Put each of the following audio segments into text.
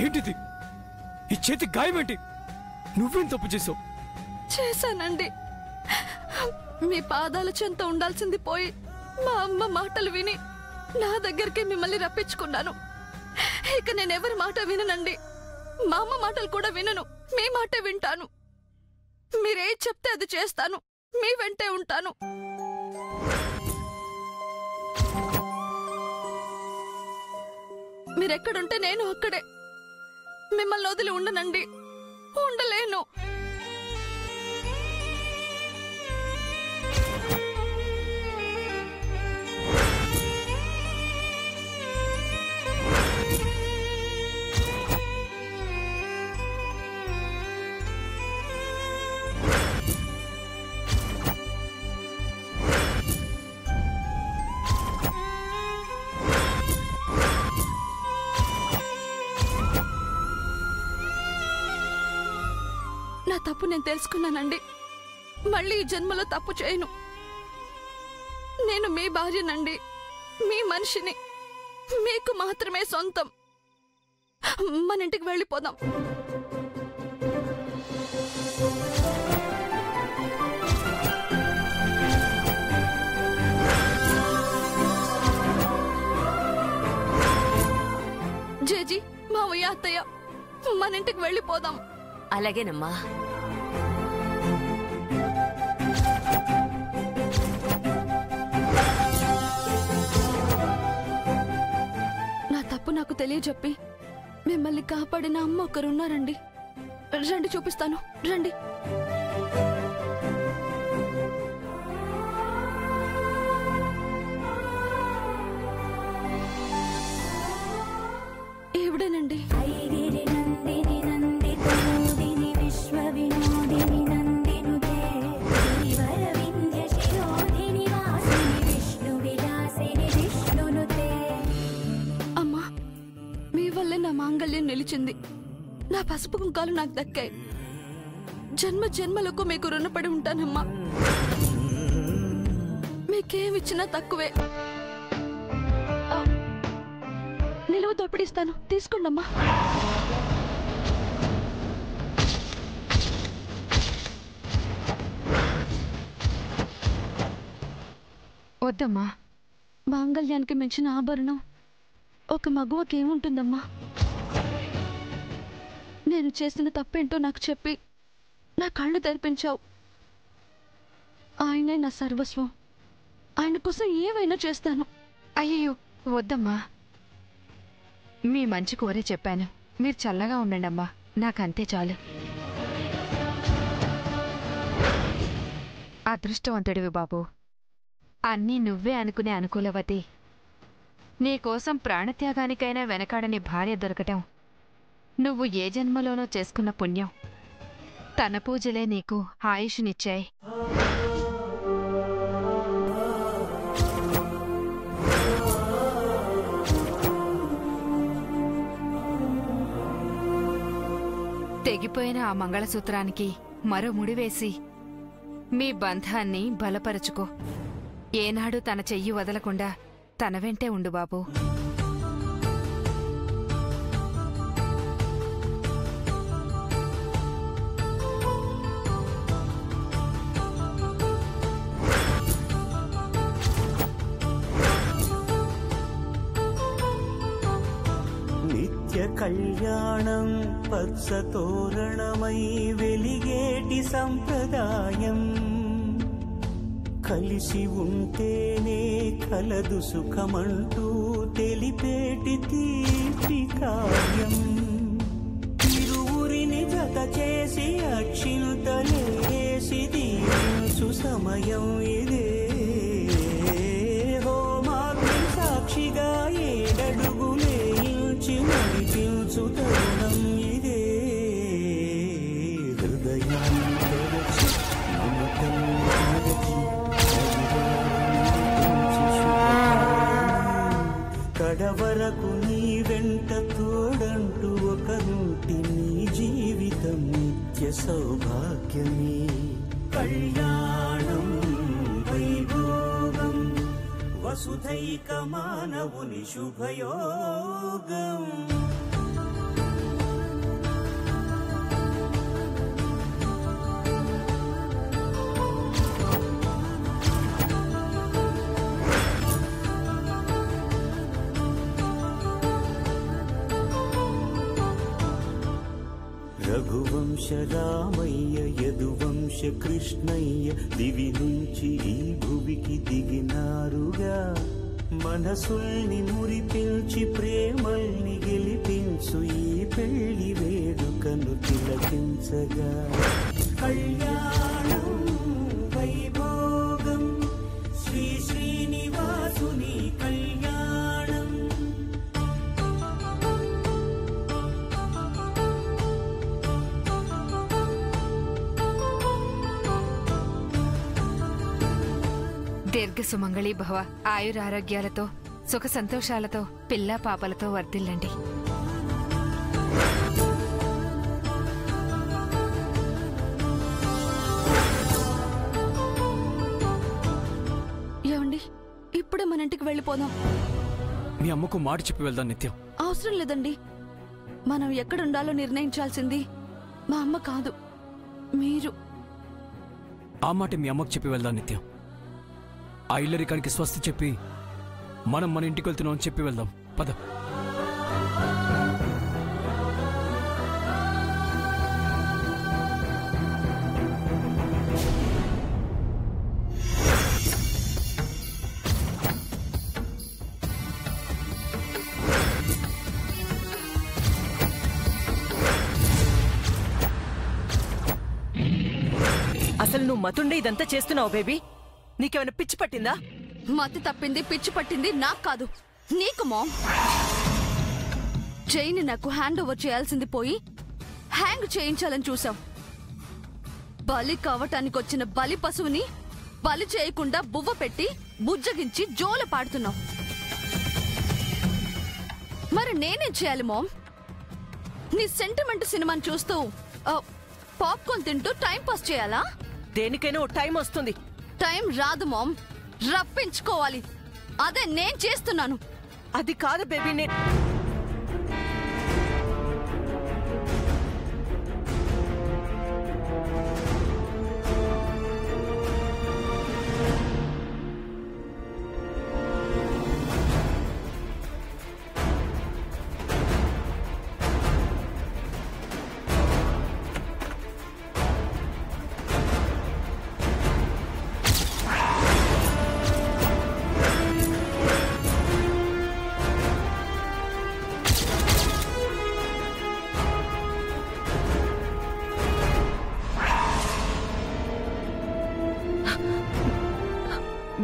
ఏంటిది? ఈ చేతి గాయమేంటి? నువ్వేం తప్పు చేసావు? చేశానండి. మీ పాదాల చెంత ఉండాల్సింది పోయి మా అమ్మ మాటలు విని నా దగ్గరికి మిమ్మల్ని రప్పించుకున్నాను. ఇక నేనెవరి మాట విననండి. మా అమ్మ మాటలు కూడా వినను. మీ మాటే వింటాను. మీరే చెప్తే అది చేస్తాను. మీ వెంటే ఉంటాను. మీరెక్కడుంటే నేను అక్కడే. మిమ్మల్ని వదిలి ఉండనండి. ఉండలేను. నా తప్పు నేను తెలుసుకున్నానండి. మళ్ళీ ఈ జన్మలో తప్పు చేయను. నేను మీ భార్యనండి, మీ మనిషిని. మీకు మాత్రమే సొంతం. మన ఇంటికి వెళ్ళిపోదాం. జేజీ, మావయ్య, అత్తయ్య, మన ఇంటికి వెళ్ళిపోదాం. అలాగేనమ్మా. నా తప్పు నాకు తెలియజెప్పి మిమ్మల్ని కాపాడిన అమ్మ ఒకరున్నారండి. రండి, చూపిస్తాను. రండి. ఈవిడేనండి. నా మాంగళ్యం నిలిచింది. నా పసుపు కుంకాలు నాకు దక్కాయి. జన్మ జన్మలకు మీకు రుణపడి ఉంటానమ్మా. మీకేమిచ్చినా తక్కువే. నిలువ దోపిడిస్తాను, తీసుకోండమ్మా. వద్దమ్మా. మాంగళ్యానికి మించిన ఆభరణం ఒక మగువకి ఏముంటుందమ్మా? నేను చేసిన తప్పేంటో నాకు చెప్పి నా కళ్ళు తెరిపించావు. ఆయనే నా సర్వస్వం. ఆయన కోసం ఏవైనా చేస్తాను. అయ్యో వద్దమ్మా. మీ మంచి కోరే చెప్పాను. మీరు చల్లగా ఉండండి అమ్మా. నాకంతే చాలు. అదృష్టవంతుడివి బాబు. అన్నీ నువ్వే అనుకునే అనుకూలవతి. నీకోసం ప్రాణత్యాగానికైనా వెనకాడని భార్య దొరకటం నువ్వు ఏ జన్మలోనో చేసుకున్న పుణ్యం. తన పూజలే నీకు ఆయుష్నిచ్చాయి. తెగిపోయిన ఆ మంగళసూత్రానికి మరో ముడివేసి మీ బంధాన్ని బలపరచుకో. ఏనాడు తన చెయ్యి వదలకుండా తన వెంటే ఉండు బాబు. నిత్య కళ్యాణం పచ్చతోరణమై వెలిగేటి సంప్రదాయం. కలిసి ఉంటేనే కలదు సుఖమంటూ తెలిపేటి తీపి కావ్యం. ఇరువురిని జత చేసి అక్షింతలేసి దీవించు సమయం ఇదే. హోమాగ్ని సాక్షిగా ఏడడుగులేయించి నడిపించు తరుణం ఇదే. హృదయాన్ని తెరచి మమతం కడవరకు నీ వెంట తోడంటూ ఒకరుంటి నీ జీవితం నిత్య సౌభాగ్యమే. కళ్యాణం వైభోగం వసుధైక మానవుని శుభయోగం. రామయ్య యదువంశ కృష్ణయ్య దివి నుంచి ఈ భువికి దిగినారుగా మనసుల్ని మురిపించి ప్రేమల్ని గెలిపించు ఈ పెళ్లి వేడుకను తిలకించగా కళ్యాణం వైభోగం శ్రీ శ్రీనివాసుని కళ్యాణం. దీర్ఘ సుమంగళి భవ, ఆయురారోగ్యాలతో సుఖ సంతోషాలతో పిల్లా పాపలతో వర్ధిల్లండి. ఏమండి, ఇప్పుడే మన ఇంటికి వెళ్ళిపోదాం. మీ అమ్మకు మాట చెప్పి వెళ్దాం నిత్యం. అవసరం లేదండి. మనం ఎక్కడుండాలో నిర్ణయించాల్సింది మా అమ్మ కాదు, మీరు. ఆ మాట మీ అమ్మకు చెప్పి వెళ్దాం నిత్యం. ఆ ఇల్లరికానికి స్వస్తి చెప్పి మనం మన ఇంటికి వెళ్తున్నాం అని చెప్పి వెళ్దాం. పద. అసలు నువ్వు మతుండే ఇదంతా చేస్తున్నావు బేబీ? నీకేమైనా పిచ్చి పట్టిందా? మతి తప్పింది, పిచ్చి పట్టింది నాకు కాదు, నీకు మామ్. చైన్ నాకు హ్యాండ్ ఓవర్ చేయాల్సింది పోయి హ్యాంగ్ చేయించాలని చూసావు. బలి కావటానికి వచ్చిన బలి పశువుని బలి చేయకుండా బువ్వ పెట్టి బుజ్జగించి జోల పాడుతున్నావు. మరి నేనేం చేయాలి మామ్? నీ సెంటిమెంట్ సినిమాని చూస్తూ పాప్కార్న్ తింటూ టైం పాస్ చేయాలా? దేనికైనా ఓ టైం వస్తుంది. టైం రాదు మామ్, రప్పించుకోవాలి. అదే నేను చేస్తున్నాను. అది కాదు బేబీ,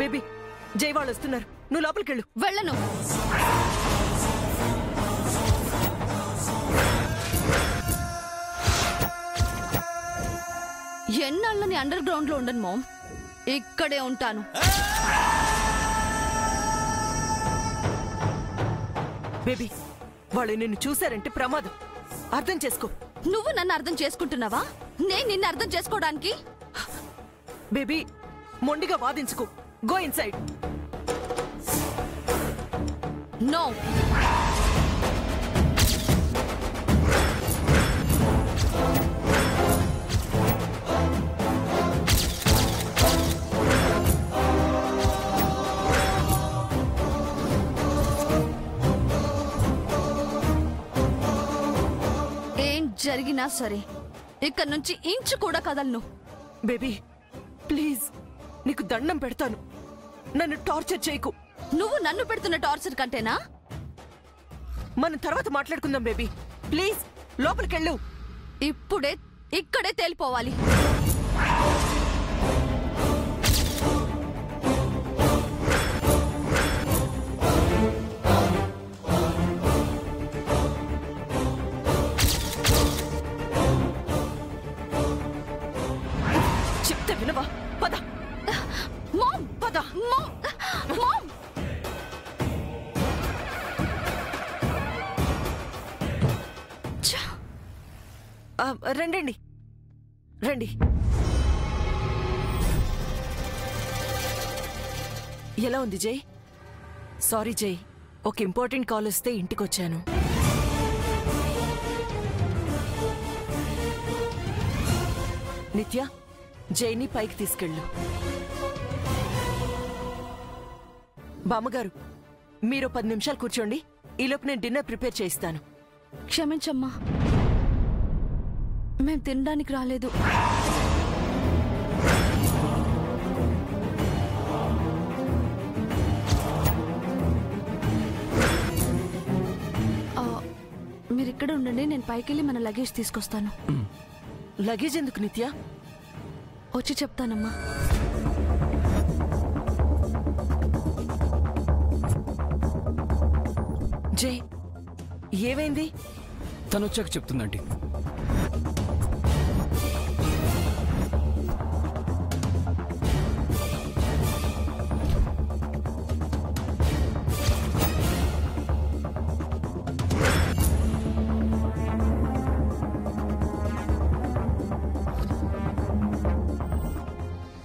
బేబీ జై వాళ్ళు వస్తున్నారు, నువ్వు లోపలికి వెళ్ళు. వెళ్ళను. ఎన్నాళ్ళని అండర్ గ్రౌండ్ లో ఉండను మామ్, ఇక్కడే ఉంటాను. బేబీ వాళ్ళు నిన్ను చూశారంటే ప్రమాదం, అర్థం చేసుకో. నువ్వు నన్ను అర్థం చేసుకుంటున్నావా? నేను నిన్ను అర్థం చేసుకోవడానికి? బేబీ మొండిగా వాదించుకో. Go inside. నో. ఏం జరిగినా సరే ఇక్కడి నుంచి ఇంచు కూడా కదలను. బేబీ ప్లీజ్, నీకు దండం పెడతాను, నన్ను టార్చర్ చేయకు. నువ్వు నన్ను పెడుతున్న టార్చర్ కంటేనా? మనం తర్వాత మాట్లాడుకుందాం బేబీ, ప్లీజ్ లోపలికెళ్ళు. ఇప్పుడే ఇక్కడే తేలిపోవాలి. చెప్తే వినవా? పద. మామ్, పద. Mom, mom. రండి రండి. ఎలా ఉంది జై? సారీ జై, ఒక ఇంపార్టెంట్ కాల్ వస్తే ఇంటికొచ్చాను. నిత్య, జైని పైకి తీసుకెళ్ళు. బామ్మగారు, మీరు 10 నిమిషాలు కూర్చోండి, ఈలోపు నేను డిన్నర్ ప్రిపేర్ చేయిస్తాను. క్షమించమ్మా. మేం తినడానికి రాలేదు. మీరిక్కడ ఉండండి, నేను పైకెళ్ళి మన లగేజ్ తీసుకొస్తాను. లగేజ్ ఎందుకు నిత్య? వచ్చి చెప్తానమ్మా. జై, ఏమైంది? తను వచ్చాక చెప్తుందండి.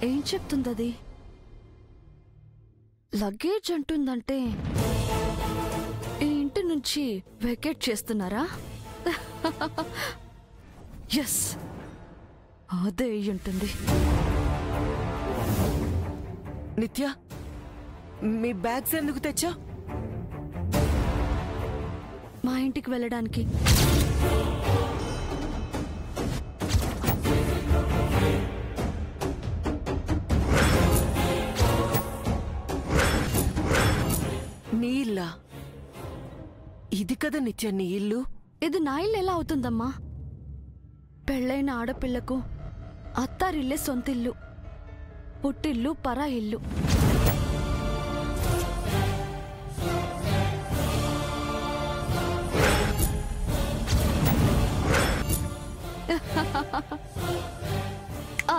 ఏం చెప్తుందది? లగేజ్ అంటుందంటే ఈ ఇంటి నుంచి వెకేట్ చేస్తున్నారా? ఎస్, అదే అయి ఉంటుంది. నిత్య, మీ బ్యాగ్స్ ఎందుకు తెచ్చా? మా ఇంటికి వెళ్ళడానికి. నీ ఇల్లా? ఇది కదా నిత్య నీ ఇల్లు? ఇది నా ఇల్లు ఎలా అవుతుందమ్మా? పెళ్ళైన ఆడపిల్లకు అత్తారిల్లే సొంతిల్లు, పుట్టిల్లు పరా ఇల్లు.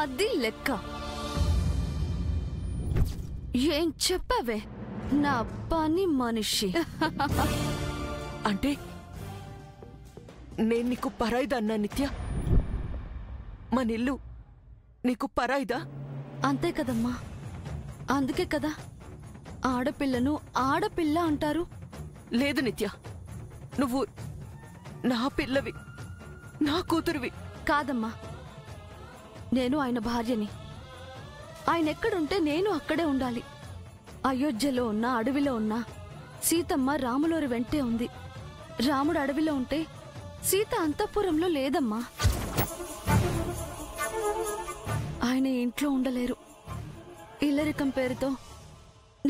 అది లెక్క. ఏం చెప్పావే నా పని మనిషి? అంటే నేను నీకు పరాయిదా అన్నా నిత్య? మన ఇల్లు నీకు పరాయిదా? అంతే కదమ్మా, అందుకే కదా ఆడపిల్లను ఆడపిల్ల అంటారు. లేదు నిత్య, నువ్వు నా పిల్లవి, నా కూతురువి. కాదమ్మా, నేను ఆయన భార్యని. ఆయన ఎక్కడుంటే నేను అక్కడే ఉండాలి. అయోధ్యలో ఉన్నా అడవిలో ఉన్నా సీతమ్మ రాములోరి వెంటే ఉంది. రాముడు అడవిలో ఉంటే సీత అంతఃపురంలో లేదమ్మా. ఆయన ఇంట్లో ఉండలేరు. ఇల్లరికం పేరుతో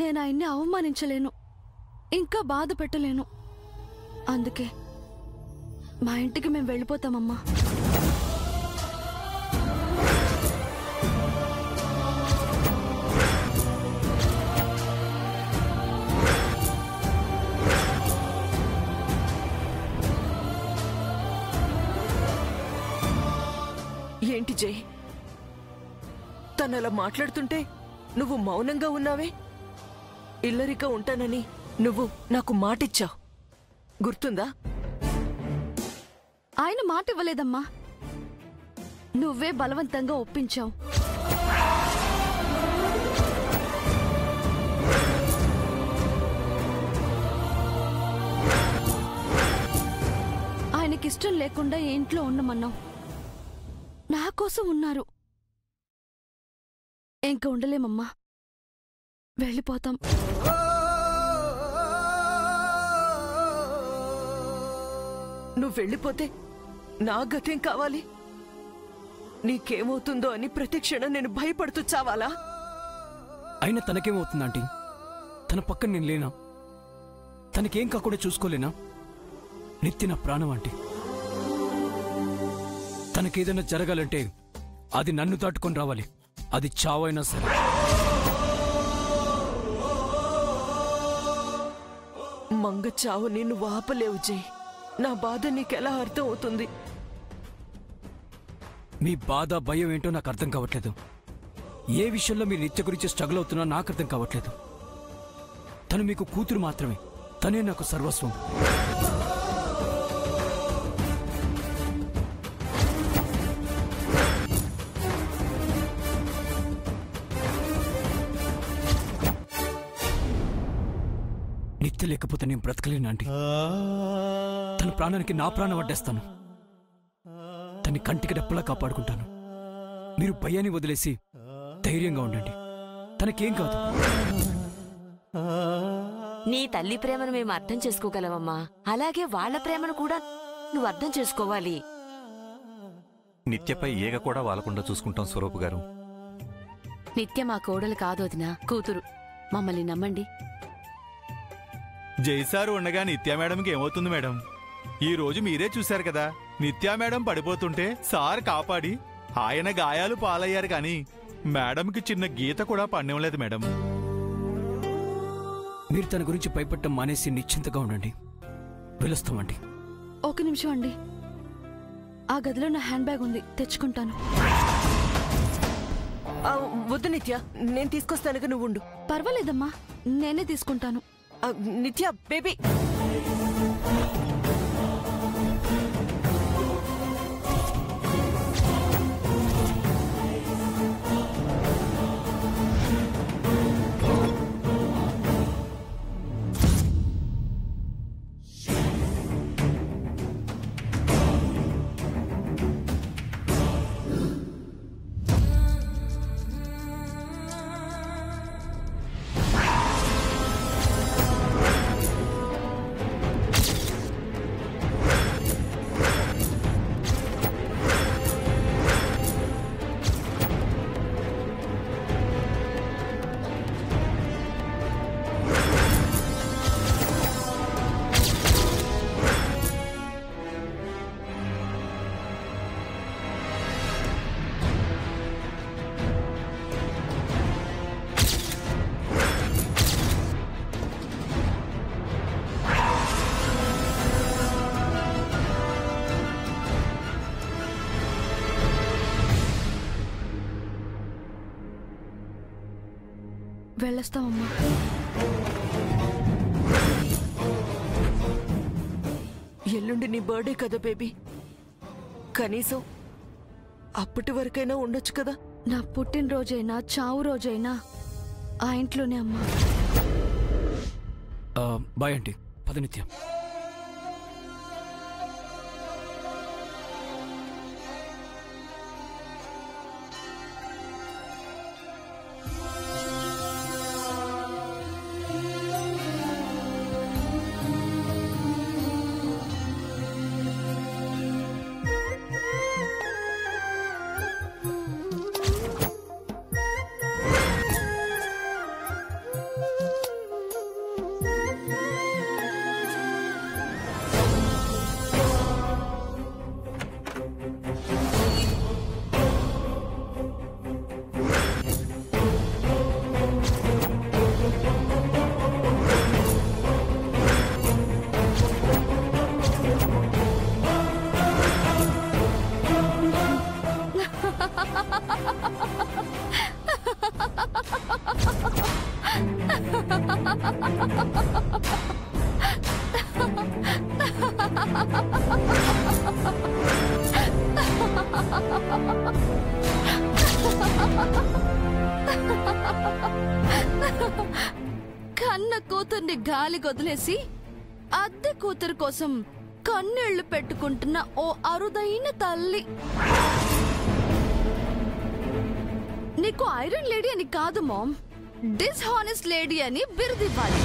నేను ఆయన్ని అవమానించలేను, ఇంకా బాధ పెట్టలేను. అందుకే మా ఇంటికి మేము వెళ్ళిపోతామమ్మా. ఏంటి జై, తనలా మాట్లాడుతుంటే నువ్వు మౌనంగా ఉన్నావే? ఇల్లరిక ఉంటానని నువ్వు నాకు మాటిచ్చావు, గుర్తుందా? ఆయన మాట ఇవ్వలేదమ్మా, నువ్వే బలవంతంగా ఒప్పించావు. ఆయనకిష్టం లేకుండా ఈ ఇంట్లో ఉండమన్నావు. నా కోసం ఉన్నారు. ఇంక ఉండలేమమ్మా, వెళ్ళిపోతాం. నువ్వు వెళ్ళిపోతే నా గతేం కావాలి? నీకేమవుతుందో అని ప్రతి క్షణం నేను భయపడుతూ చావాలా? అయినా తనకేమవుతుందంటీ? తన పక్కన నేను లేనా? తనకేం కాకుండా చూసుకోలేనా? నిత్య నా ప్రాణం ఆంటీ. తనకేదైనా జరగాలంటే అది నన్ను దాటుకొని రావాలి, అది చావైనా సరే. మంగ చావు నిన్ను వాపలేవు జై. నా బాధ నీకెలా అర్థం అవుతుంది? మీ బాధ భయం ఏంటో నాకు అర్థం కావట్లేదు. ఏ విషయంలో మీరు నిత్య గురించి స్ట్రగుల్ అవుతున్నా నాకు అర్థం కావట్లేదు. తను మీకు కూతురు మాత్రమే, తనే నాకు సర్వస్వం. నిత్య లేకపోతే నేను బ్రతకలేను ఆంటీ. తన ప్రాణానికి నా ప్రాణం అడ్డేస్తాను. తన్ని కంటికి రెప్పలా కాపాడుకుంటాను. మీరు భయాన్ని వదిలేసి ధైర్యంగా ఉండండి. తనకేం కాదు. నీ తల్లి ప్రేమను మేము అర్థం చేసుకోగలవమ్మా, అలాగే వాళ్ళ ప్రేమను కూడా నువ్వు అర్థం చేసుకోవాలి. నిత్యపై ఈగ కూడా వాలకుండా చూసుకుంటాం స్వరూప్ గారు. నిత్య మా కోడలు కాదు వదినా, కూతురు. మమ్మల్ని నమ్మండి. జైసారు ఉండగా నిత్యా మేడంకి ఏమవుతుంది మేడం? ఈ రోజు మీరే చూశారు కదా, నిత్యా మేడం పడిపోతుంటే సార్ కాపాడి ఆయన గాయాలు పాలయ్యారు కానీ మేడంకి చిన్న గీత కూడా పడనివ్వలేదు మేడం. మీరు తన గురించి భయపడటం మానేసి నిశ్చింతగా ఉండండి. పిలుస్తామండి. ఒక నిమిషం అండి, ఆ గదిలో నా హ్యాండ్ బ్యాగ్ ఉంది, తెచ్చుకుంటాను. వద్దు నిత్య, నేను తీసుకొస్తానుగా, నువ్వు ఉండు. పర్వాలేదమ్మా, నేనే తీసుకుంటాను. నిత్య బేబీ, వెళ్ళొస్తామమ్మా. ఎల్లుండి నీ బర్త్డే కదా బేబీ, కనీసం అప్పటి వరకైనా ఉండొచ్చు కదా. నా పుట్టినరోజైనా చావు రోజైనా ఆ ఇంట్లోనే అమ్మా. Bye aunty. పద నిత్య. కన్న కూతుర్ని గాలి వదిలేసి అద్దె కూతురు కోసం కన్నీళ్లు పెట్టుకుంటున్న ఓ అరుదైన తల్లి. నీకు ఐరన్ లేడీ అని కాదు మామ్, డిస్హానెస్ట్ లేడీ అని బిరుదివ్వాలి.